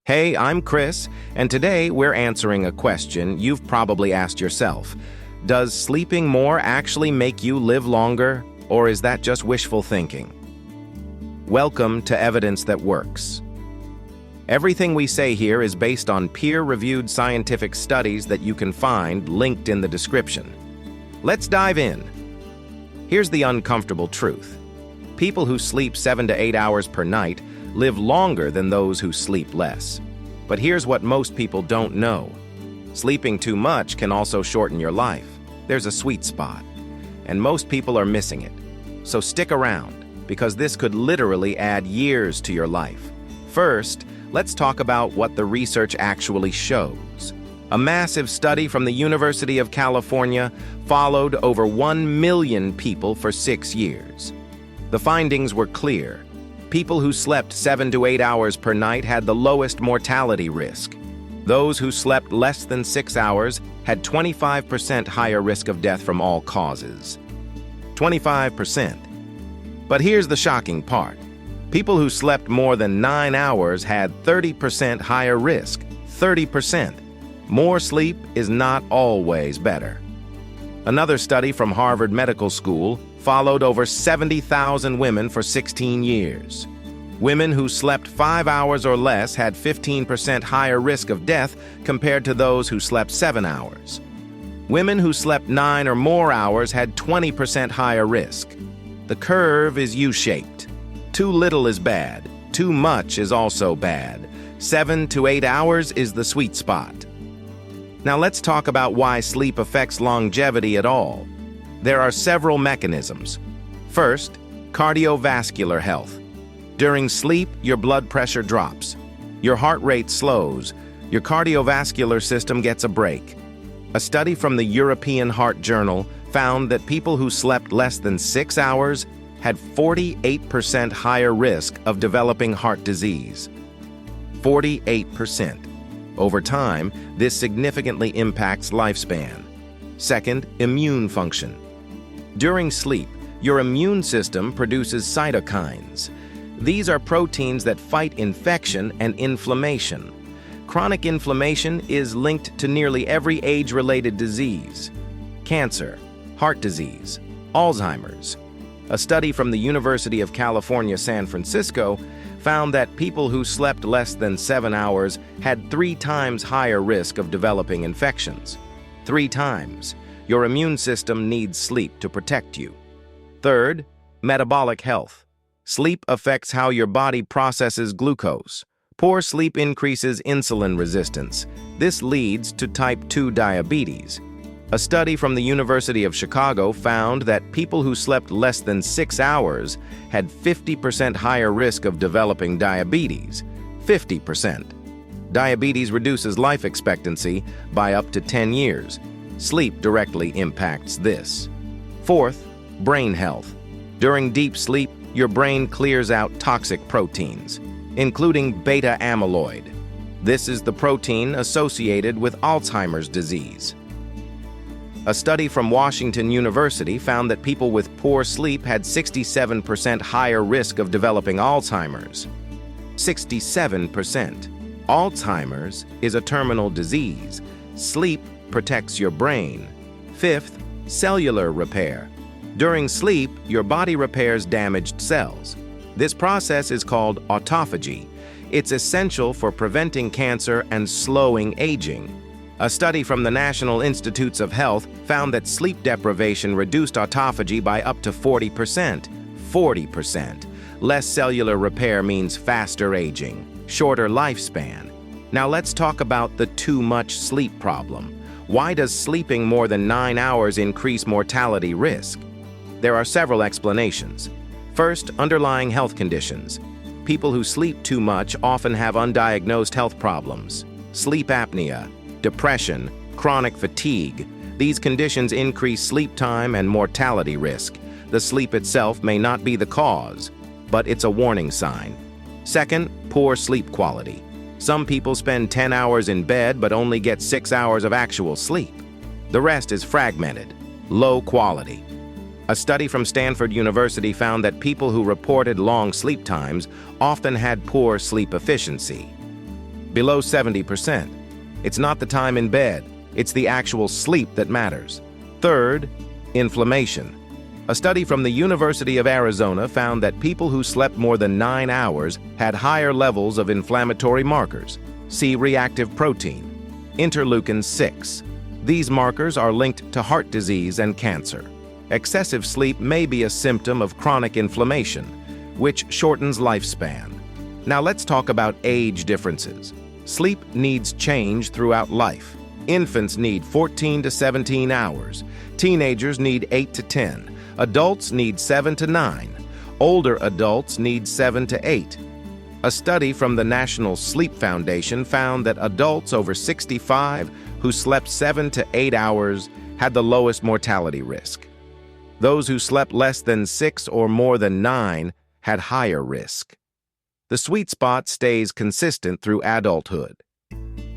Hey, I'm Chris, and today we're answering a question you've probably asked yourself. Does sleeping more actually make you live longer, or is that just wishful thinking? Welcome to Evidence That Works. Everything we say here is based on peer-reviewed scientific studies that you can find linked in the description. Let's dive in. Here's the uncomfortable truth. People who sleep 7 to 8 hours per night live longer than those who sleep less. But here's what most people don't know. Sleeping too much can also shorten your life. There's a sweet spot, and most people are missing it. So stick around, because this could literally add years to your life. First, let's talk about what the research actually shows. A massive study from the University of California followed over 1 million people for 6 years. The findings were clear. People who slept 7 to 8 hours per night had the lowest mortality risk. Those who slept less than 6 hours had 25% higher risk of death from all causes. 25%. But here's the shocking part. People who slept more than 9 hours had 30% higher risk. 30%. More sleep is not always better. Another study from Harvard Medical School followed over 70,000 women for 16 years. Women who slept 5 hours or less had 15% higher risk of death compared to those who slept 7 hours. Women who slept 9 or more hours had 20% higher risk. The curve is U-shaped. Too little is bad. Too much is also bad. 7 to 8 hours is the sweet spot. Now let's talk about why sleep affects longevity at all. There are several mechanisms. First, cardiovascular health. During sleep, your blood pressure drops. Your heart rate slows. Your cardiovascular system gets a break. A study from the European Heart Journal found that people who slept less than 6 hours had 48% higher risk of developing heart disease. 48%. Over time, this significantly impacts lifespan. Second, immune function. During sleep, your immune system produces cytokines. These are proteins that fight infection and inflammation. Chronic inflammation is linked to nearly every age-related disease: cancer, heart disease, Alzheimer's. A study from the University of California, San Francisco found that people who slept less than 7 hours had 3 times higher risk of developing infections. 3 times. Your immune system needs sleep to protect you. Third, metabolic health. Sleep affects how your body processes glucose. Poor sleep increases insulin resistance. This leads to type 2 diabetes. A study from the University of Chicago found that people who slept less than 6 hours had 50% higher risk of developing diabetes. 50%. Diabetes reduces life expectancy by up to 10 years. Sleep directly impacts this. Fourth, brain health. During deep sleep, your brain clears out toxic proteins, including beta amyloid. This is the protein associated with Alzheimer's disease. A study from Washington University found that people with poor sleep had 67% higher risk of developing Alzheimer's. 67%. Alzheimer's is a terminal disease. Sleep protects your brain. Fifth, cellular repair. During sleep, your body repairs damaged cells. This process is called autophagy. It's essential for preventing cancer and slowing aging. A study from the National Institutes of Health found that sleep deprivation reduced autophagy by up to 40%. 40%. Less cellular repair means faster aging, shorter lifespan. Now let's talk about the too much sleep problem. Why does sleeping more than 9 hours increase mortality risk? There are several explanations. First, underlying health conditions. People who sleep too much often have undiagnosed health problems. Sleep apnea, depression, chronic fatigue. These conditions increase sleep time and mortality risk. The sleep itself may not be the cause, but it's a warning sign. Second, poor sleep quality. Some people spend 10 hours in bed but only get 6 hours of actual sleep. The rest is fragmented, low quality. A study from Stanford University found that people who reported long sleep times often had poor sleep efficiency. below 70%. It's not the time in bed, it's the actual sleep that matters. Third, inflammation. A study from the University of Arizona found that people who slept more than 9 hours had higher levels of inflammatory markers. See reactive protein, interleukin-6. These markers are linked to heart disease and cancer. Excessive sleep may be a symptom of chronic inflammation, which shortens lifespan. Now let's talk about age differences. Sleep needs change throughout life. Infants need 14 to 17 hours. Teenagers need 8 to 10. Adults need 7 to 9. Older adults need 7 to 8. A study from the National Sleep Foundation found that adults over 65 who slept 7 to 8 hours had the lowest mortality risk. Those who slept less than 6 or more than 9 had higher risk. The sweet spot stays consistent through adulthood.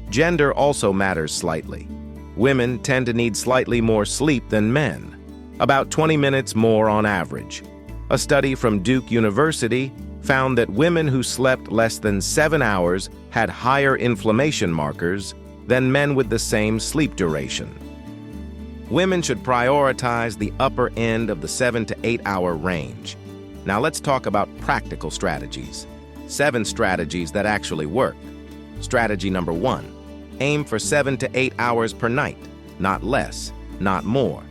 Gender also matters slightly. Women tend to need slightly more sleep than men, about 20 minutes more on average. A study from Duke University found that women who slept less than 7 hours had higher inflammation markers than men with the same sleep duration. Women should prioritize the upper end of the 7 to 8 hour range. Now let's talk about practical strategies. 7 strategies that actually work. Strategy number 1. Aim for 7 to 8 hours per night, not less, not more.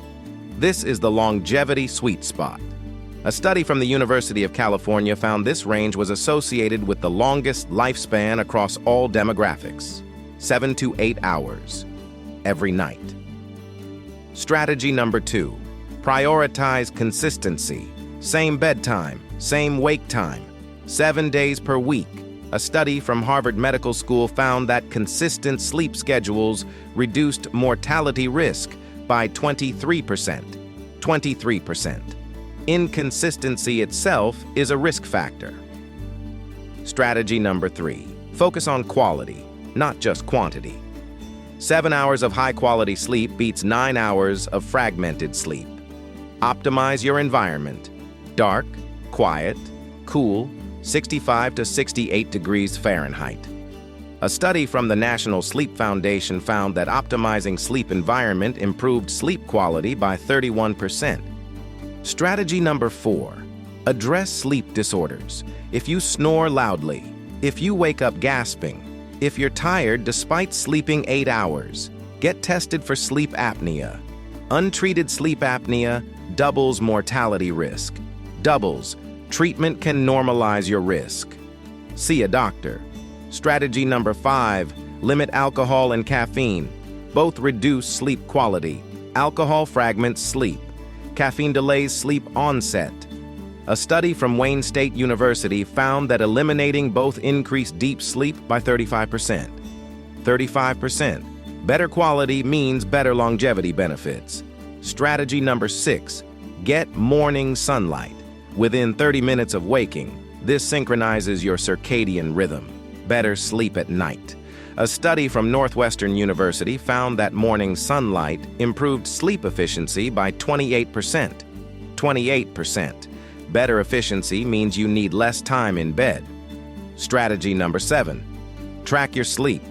This is the longevity sweet spot. A study from the University of California found this range was associated with the longest lifespan across all demographics. 7 to 8 hours every night. Strategy number 2. Prioritize consistency. Same bedtime, same wake time, 7 days per week. A study from Harvard Medical School found that consistent sleep schedules reduced mortality risk by 23%. 23%. Inconsistency itself is a risk factor. Strategy number 3. Focus on quality, not just quantity. 7 hours of high-quality sleep beats 9 hours of fragmented sleep. Optimize your environment. Dark, quiet, cool, 65 to 68 degrees Fahrenheit. A study from the National Sleep Foundation found that optimizing sleep environment improved sleep quality by 31%. Strategy number 4. Address sleep disorders. If you snore loudly, if you wake up gasping, if you're tired despite sleeping 8 hours, get tested for sleep apnea. Untreated sleep apnea doubles mortality risk. Doubles. Treatment can normalize your risk. See a doctor. Strategy number 5. Limit alcohol and caffeine. Both reduce sleep quality. Alcohol fragments sleep. Caffeine delays sleep onset. A study from Wayne State University found that eliminating both increased deep sleep by 35%. 35%. Better quality means better longevity benefits. Strategy number 6. Get morning sunlight. Within 30 minutes of waking, this synchronizes your circadian rhythm. Better sleep at night. A study from Northwestern University found that morning sunlight improved sleep efficiency by 28%. 28%. Better efficiency means you need less time in bed. Strategy number 7. Track your sleep.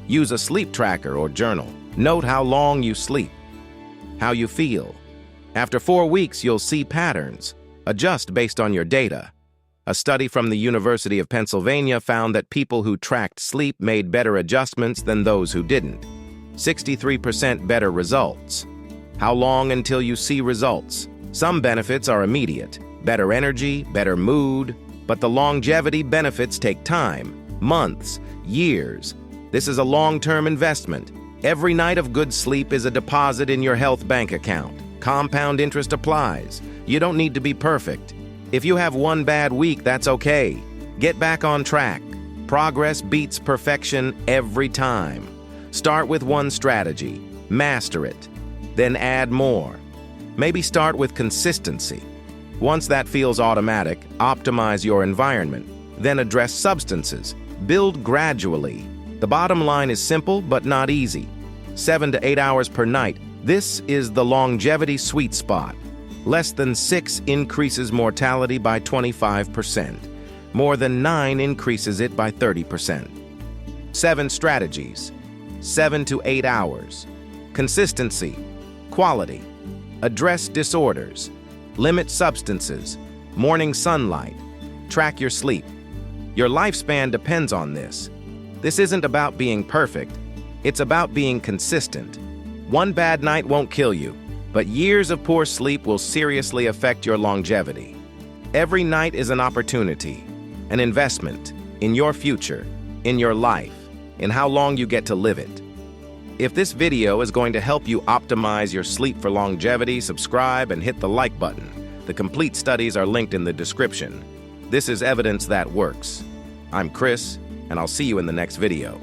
Use a sleep tracker or journal. Note how long you sleep, how you feel. After 4 weeks, you'll see patterns. Adjust based on your data. A study from the University of Pennsylvania found that people who tracked sleep made better adjustments than those who didn't. 63% better results. How long until you see results? Some benefits are immediate. Better energy, better mood, but the longevity benefits take time, months, years. This is a long-term investment. Every night of good sleep is a deposit in your health bank account. Compound interest applies. You don't need to be perfect. If you have one bad week, that's okay. Get back on track. Progress beats perfection every time. Start with one strategy. Master it. Then add more. Maybe start with consistency. Once that feels automatic, optimize your environment. Then address substances. Build gradually. The bottom line is simple but not easy. 7 to 8 hours per night. This is the longevity sweet spot. Less than 6 increases mortality by 25%. More than 9 increases it by 30%. 7 strategies. 7 to 8 hours. Consistency. Quality. Address disorders. Limit substances. Morning sunlight. Track your sleep. Your lifespan depends on this. This isn't about being perfect. It's about being consistent. One bad night won't kill you, but years of poor sleep will seriously affect your longevity. Every night is an opportunity, an investment in your future, in your life, in how long you get to live it. If this video is going to help you optimize your sleep for longevity, subscribe and hit the like button. The complete studies are linked in the description. This is evidence that works. I'm Chris, and I'll see you in the next video.